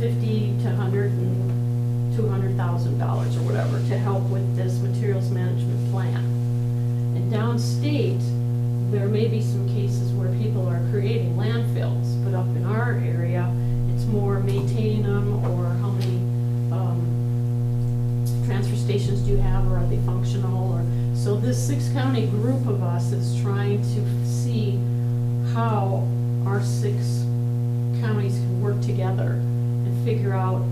$50 to $100 and $200,000 or whatever to help with this materials management plan. And downstate, there may be some cases where people are creating landfills, but up in our area, it's more maintaining them, or how many transfer stations do you have, or are they functional, or so this 6-county group of us is trying to see how our 6 counties can work together and figure out,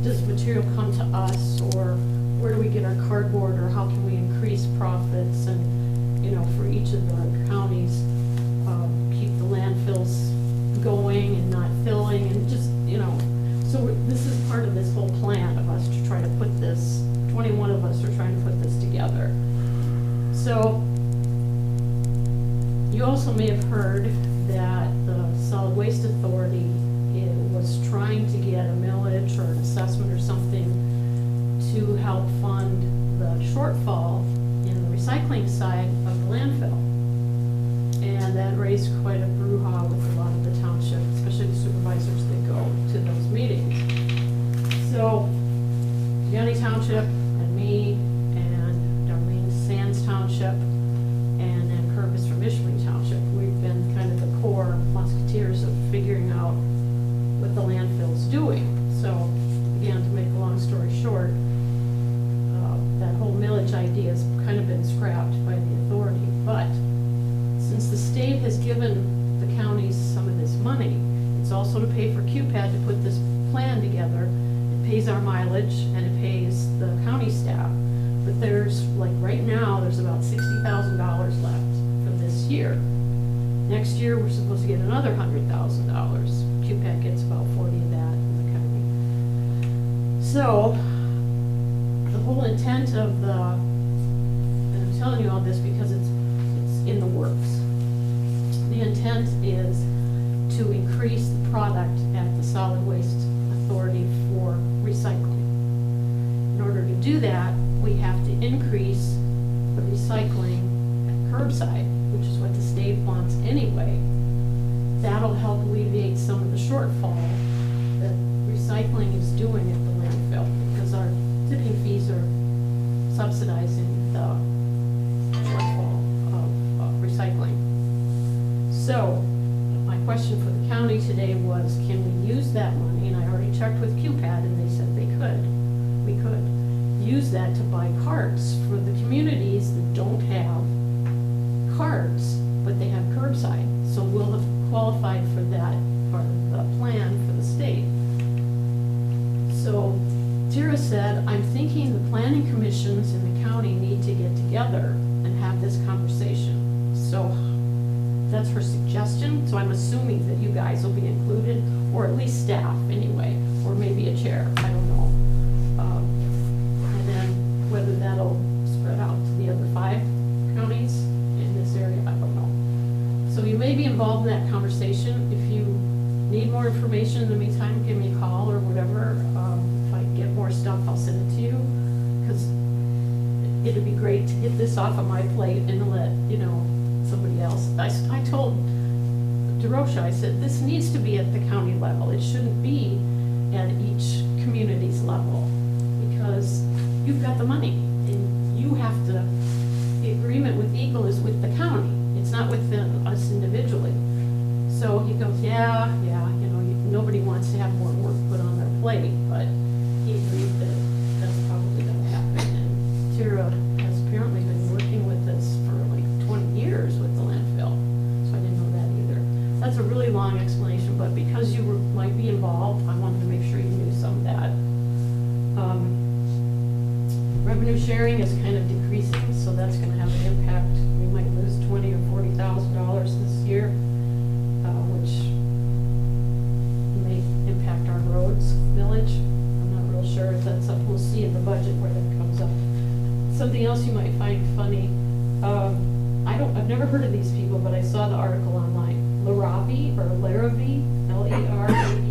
does material come to us, or where do we get our cardboard, or how can we increase profits, and, you know, for each of the counties, keep the landfills going and not filling, and just, you know, so this is part of this whole plan of us to try to put this, 21 of us are trying to put this together. So, you also may have heard that the Solid Waste Authority was trying to get a millage or an assessment or something to help fund the shortfall in the recycling side of the landfill. And that raised quite a brouhaha with a lot of the township, especially the supervisors that go to those meetings. So, County Township and me and Darlene Sands Township and then Purvis from Ishmael Township, we've been kind of the core musketeers of figuring out what the landfill's doing. So, again, to make a long story short, that whole millage idea has kind of been scrapped by the authority. But since the state has given the counties some of this money, it's also to pay for QPAD to put this plan together. It pays our mileage and it pays the county staff. But there's, like right now, there's about $60,000 left for this year. Next year, we're supposed to get another $100,000. QPAD gets about 40 of that in the county. So, the whole intent of the, and I'm telling you all this because it's in the works. The intent is to increase the product at the Solid Waste Authority for recycling. In order to do that, we have to increase the recycling at curbside, which is what the state wants anyway. That'll help alleviate some of the shortfall that recycling is doing at the landfill, because our tipping fees are subsidizing the shortfall of recycling. So, my question for the county today was, can we use that money, and I already checked with QPAD and they said they could. We could use that to buy carts for the communities that don't have carts, but they have curbside. So we'll have qualified for that part of the plan for the state. So Tira said, I'm thinking the planning commissions in the county need to get together and have this conversation. So that's her suggestion. So I'm assuming that you guys will be included, or at least staff anyway, or maybe a chair, I don't know. And then whether that'll spread out to the other 5 counties in this area, I don't know. So you may be involved in that conversation. If you need more information in the meantime, give me a call or whatever. If I get more stuff, I'll send it to you, because it'd be great to get this off of my plate and let, you know, somebody else. I told DeRocha, I said, this needs to be at the county level. It shouldn't be at each community's level, because you've got the money and you have to, the agreement with Eagle is with the county. It's not with us individually. So he goes, yeah, you know, nobody wants to have more work put on their plate, but he agreed that that's probably going to happen. And Tira has apparently been working with this for like 20 years with the landfill, so I didn't know that either. That's a really long explanation, but because you might be involved, I wanted to make sure you knew some of that. Revenue sharing is kind of decreasing, so that's going to have an impact. We might lose $20,000 or $40,000 this year, which may impact our roads millage. I'm not real budget where that comes up. Something else you might find funny, I've never heard of these people, but I saw the article online. Larabi, or Larrabee, Larabi,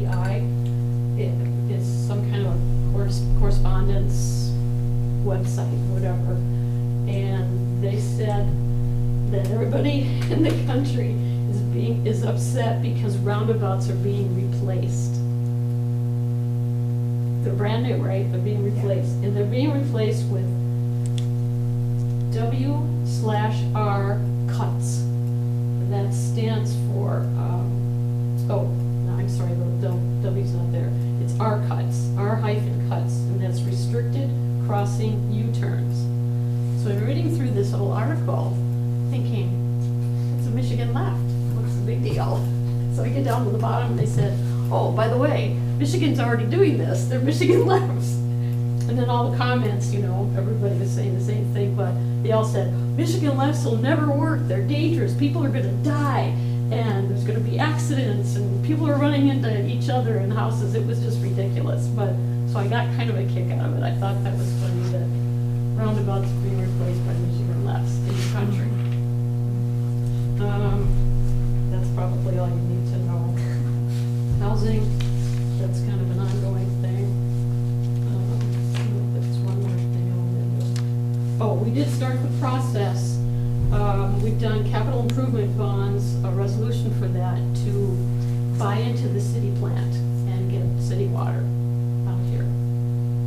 it's some kind of correspondence website, whatever. And they said that everybody in the country is upset because roundabouts are being replaced. They're brand new, right? They're being replaced, and they're being replaced with W/R cuts. And that stands for, no, I'm sorry, the W's not there. It's R cuts, R-cuts, and that's restricted crossing U-turns. So I'm reading through this whole article, thinking, it's a Michigan left. What's the big deal? So I get down to the bottom, and they said, oh, by the way, Michigan's already doing this. They're Michigan lefts. And then all the comments, everybody was saying the same thing, but they all said, Michigan lefts will never work. They're dangerous. People are going to die, and there's going to be accidents, and people are running into each other in houses. It was just ridiculous. So I got kind of a kick out of it. I thought that was funny that roundabouts are being replaced by Michigan lefts in the country. That's probably all you need to know. Housing, that's kind of an ongoing thing. There's one more thing I wanted to do. Oh, we did start the process. We've done capital improvement bonds, a resolution for that to buy into the city plant and get city water out here.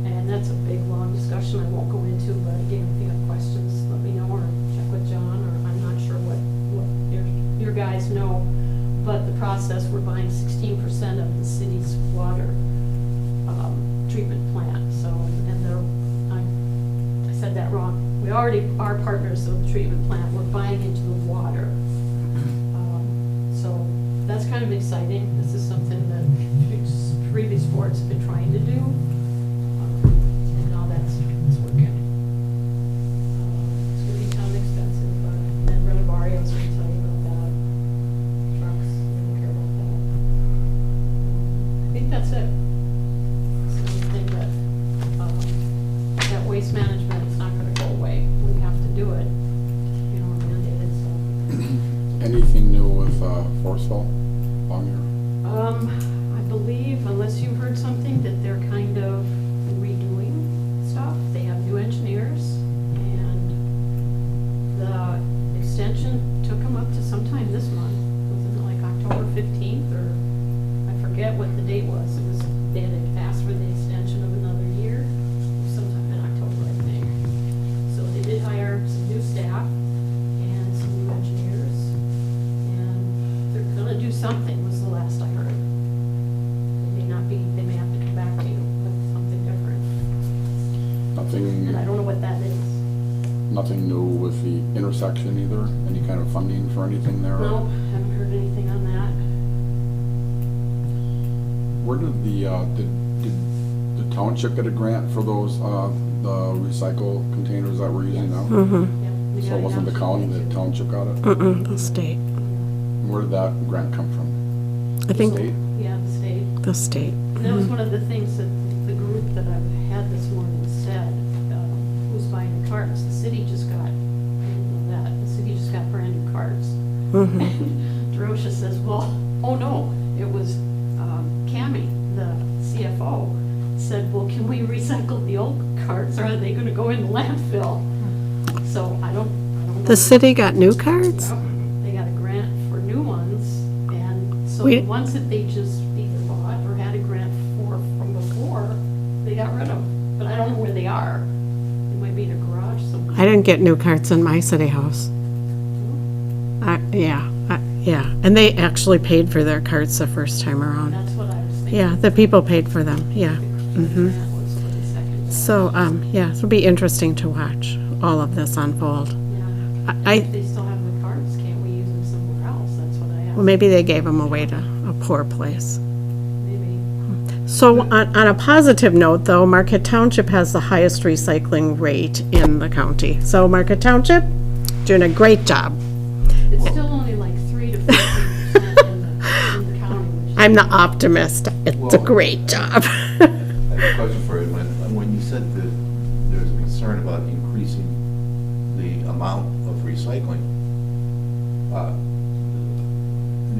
And that's a big, long discussion I won't go into, but again, if you have questions, let me know, or check with John, or I'm not sure what your guys know. But the process, we're buying 16% of the city's water treatment plant. So, and I said that wrong. We already are partners of the treatment plant. We're buying into the water. So that's kind of exciting. This is something that previous boards have been trying to do. And now it's working. It's going to be kind of expensive, but then Renovario's going to tell you about that. Trucks, they don't care about that. I think that's it. So I think that waste management is not going to go away. We have to do it, mandated stuff. Anything new with Forceville along here? I believe, unless you've heard something, that they're kind of redoing stuff. They have new engineers, and the extension took them up to sometime this month. Was it like October 15th, or I forget what the date was. They had asked for the extension of another year, sometime in October, I think. So they did hire some new staff and some new engineers, and they're gonna do something, was the last I heard. They may have to come back to you with something different. And I don't know what that is. Nothing new with the intersection either? Any kind of funding for anything there? No, haven't heard anything on that. Where did the township get a grant for those, the recycle containers that we're using now? Yep, they So got it wasn't the county, the township got it? The state. Where did that grant come from? I think State? Yeah, the state. the state. And that was one of the things that the group that I had this morning said, who's buying the carts, the city just got, the city just got brand new carts. Mhm. And Derosha says, well, oh no, it was Cammie, the CFO, said, well, can we recycle the old carts, or are they gonna go in the landfill? So I don't know. The city got new cards? Yep, they got a grant for new ones, and so We- the ones that they just either bought or had a grant for from before, they got rid of. But I don't know where they are. They might be in a garage somewhere. I didn't get new carts in my city house. Yeah, and they actually paid for their carts the first time around. That's what I was thinking. Yeah, the people paid for them, yeah. The grant was for the second. So, it'll be interesting to watch all of this unfold. Yeah. I- If they still have the carts, can't we use them somewhere else? That's what I asked. Well, maybe they gave them away to a poor place. Maybe. So on a positive note, though, Marquette Township has the highest recycling rate in the county. So Marquette Township, doing a great job. It's still only like 3 to 14% in the county. Which I'm the optimist. It's a Well- great job. I have a question for you. When you said that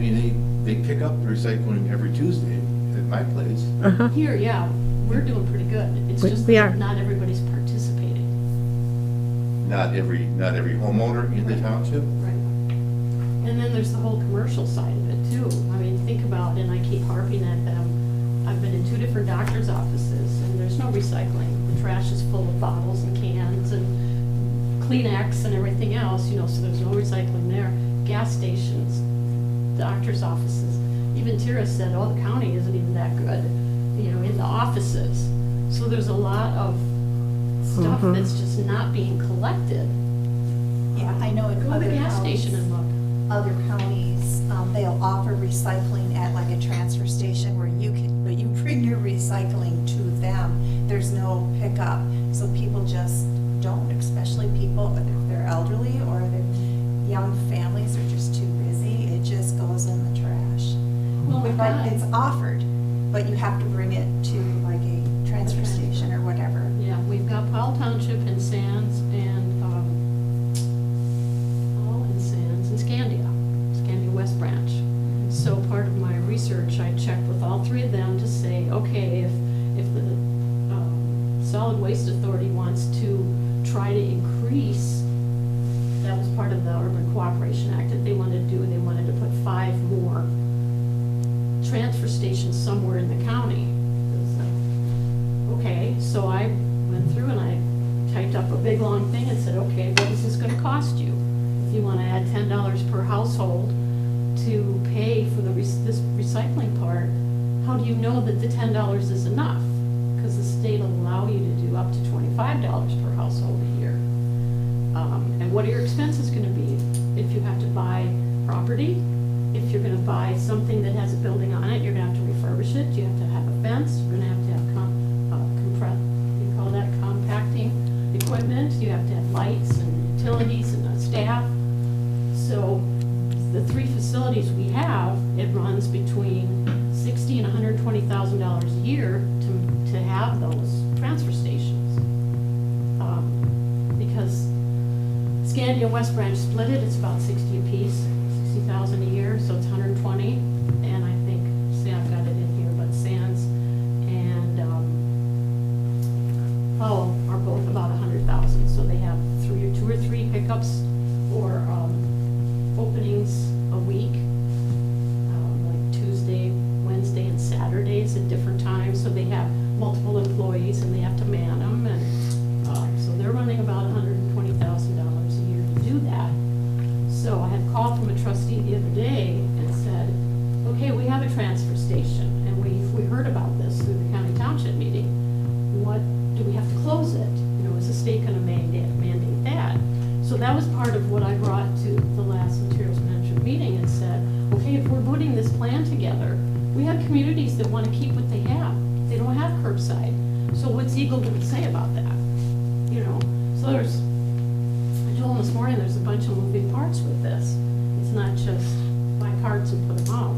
mean, they pick up recycling every Tuesday at my place. Here, yeah, we're doing pretty good. It's We- just we are. not everybody's participating. Not every homeowner in the township. Right. And then there's the whole commercial side of it too. I mean, think about, and I keep harping at them, I've been in 2 different doctor's offices and there's no recycling. The trash is full of bottles and cans and Kleenex and everything else, you know, so there's no recycling there. Gas stations, doctor's offices. Even Tira said, oh, the county isn't even that good, you know, in the offices. So there's a lot of stuff that's just not being collected. Yeah, I know in Go to other the gas station and counties, look. other counties, they'll offer recycling at like a transfer station where you can, but you bring your recycling to them. There's no pickup, so people just don't, especially people, if they're elderly or they're young families are just too busy, it just goes in the trash. Well, we've But got, it's offered, but you have to bring it to like a transfer station or whatever. yeah, we've got Powell Township and Sands and, Powell and Sands and Scandia West Branch. So part of my research, I checked with all 3 of them to say, okay, if the Solid Waste Authority wants to try to increase, that was part of the Urban Cooperation Act that they wanted to do, they wanted to put 5 more transfer stations somewhere in the county. It's like, okay, so I went through and I typed up a big long thing and said, okay, what is this gonna cost you? If you wanna add $10 per household to pay for this recycling part, how do you know that the $10 is enough? Because the state will allow you to do up to $25 per household a year. And what are your expenses gonna be? If you have to buy property, if you're gonna buy something that has a building on it, you're gonna have to refurbish it, you have to have a fence, you're gonna have to have you call that compacting equipment, you have to have lights and utilities and staff. So the 3 facilities we have, it runs between $60,000 and $120,000 a year to have those transfer stations. Because Scandia and West Branch split it, it's about 60 apiece, 60,000 a year, so it's 120. And I think, see, I've got it in here, but Sands and Powell are both about 100,000. So they have 2 or 3 pickups or openings a week, like Tuesday, Wednesday, and Saturdays at different times. So they have multiple employees and they have to man them, and so they're running about $120,000 a year to do that. So I had a call from a trustee the other day and said, okay, we have a transfer station and we heard about this through the county township meeting. What, do we have to close it? You know, is the state gonna mandate that? So that was part of what I brought to the last materials management meeting and said, okay, if we're putting this plan together, we have communities that wanna keep what they have. They don't have curbside. So what's Eagle gonna say about that? You know, so I told them this morning, there's a bunch of moving parts with this. It's not just buy carts and put them out.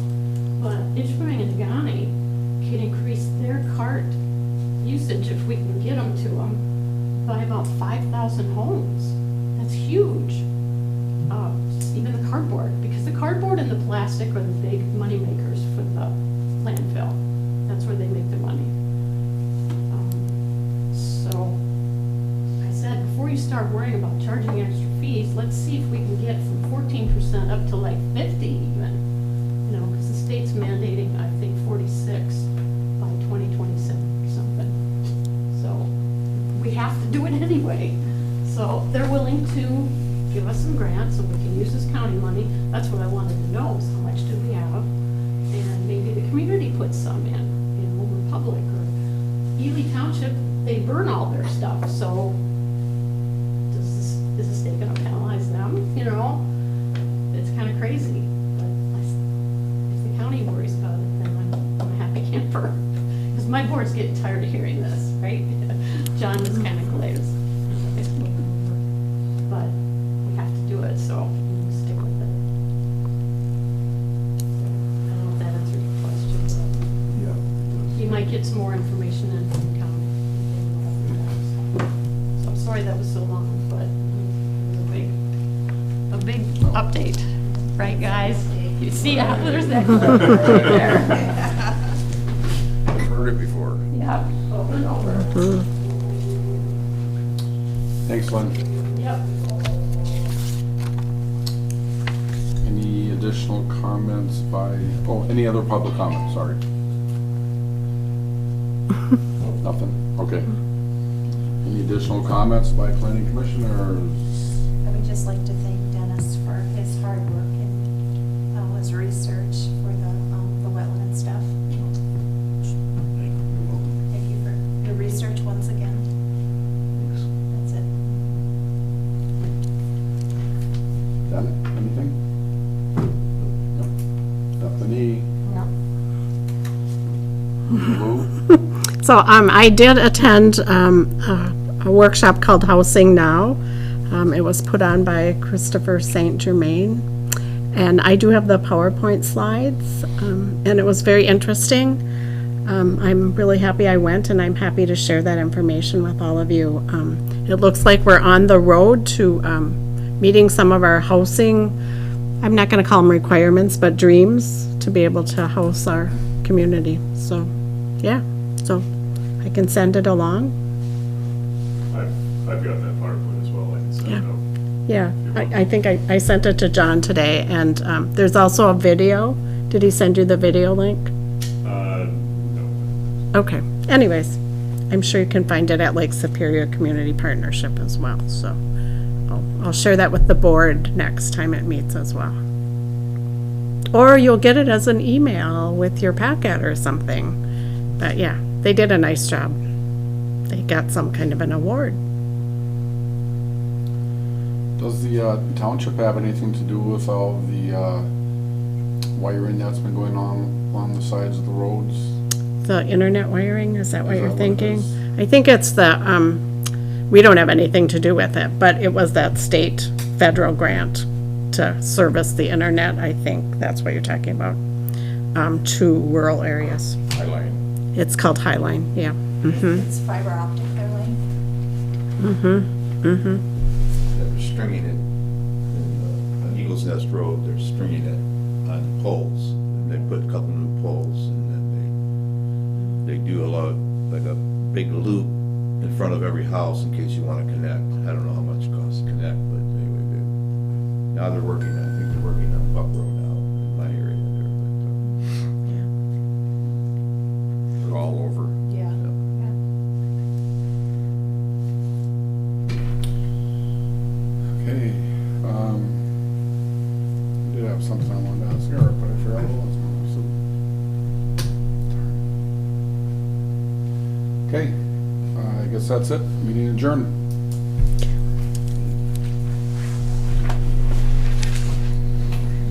But Ishpeming and Negaunee can increase their cart usage, if we can get them to them, by about 5,000 homes. That's huge. Even the cardboard, because the cardboard and the plastic are the big money makers for the landfill. That's where they make their money. So I said, before you start worrying about charging extra fees, let's see if we can get from 14% up to like 50 even. You know, because the state's mandating, I think, 46 by 2027 or something. So we have to do it anyway. So they're willing to give us some grants so we can use this county money. That's what I wanted to know, is how much do we have? And maybe the community puts some in, you know, Republic or Ely Township, they burn all their stuff, so is the state gonna penalize them, you know? It's kinda crazy, but if the county worries about it, then I'm a happy camper. Because my board's getting tired of hearing this, right? John was kinda glazed. But we have to do it, so stick with it. I don't know if that answered your question, but Yeah. you might get some more information in from the county. So I'm sorry that was so long, but it was a big update, right, guys? You see, there's that clip right there. I've heard it before. Yeah, over and over. Thanks, Lynn. Yep. Any additional comments any other public comments, sorry? Nothing, okay. Any additional comments by planning commissioners? I would just like to thank Dennis for his hard work and his research for the wetland stuff. Thank you for the research once again. That's it. Done, anything? No. Bethany? No. Lou? So I did attend a workshop called Housing Now. It was put on by Christopher St. Germain. And I do have the PowerPoint slides, and it was very interesting. I'm really happy I went, and I'm happy to share that information with all of you. It looks like we're on the road to meeting some of our housing, I'm not going to call them requirements, but dreams to be able to house our community. So, yeah, so I can send it along. I've got that PowerPoint as well, I can send it out. Yeah, I think I sent it to John today, and there's also a video. Did he send you the video link? No. Okay, anyways, I'm sure you can find it at Lake Superior Community Partnership as well, so I'll share that with the board next time it meets as well. Or you'll get it as an email with your packet or something. But yeah, they did a nice job. They got some kind of an award. Does the township have anything to do with all the wiring that's been going on along the sides of the roads? The internet wiring, is that what Is you're that what it thinking? is? I think it's the, we don't have anything to do with it, but it was that state federal grant to service the internet, I think that's what you're talking about, to rural areas. Highline. It's called Highline, yeah. Mm-hmm, It's fiber optic they're laying. mm-hmm. They're stringing it, on Eagles Nest Road, they're stringing it on poles. And they put a couple new poles, and then they do a lot of, like a big loop in front of every house in case you want to connect. I don't know how much it costs to connect, but anyway, now they're working, I think they're working on Buck Road now, in my area there, They're all over. Yeah. Okay, I did have something I wanted to ask her, but I forgot what it was. Okay, I guess that's it. Meeting adjourned.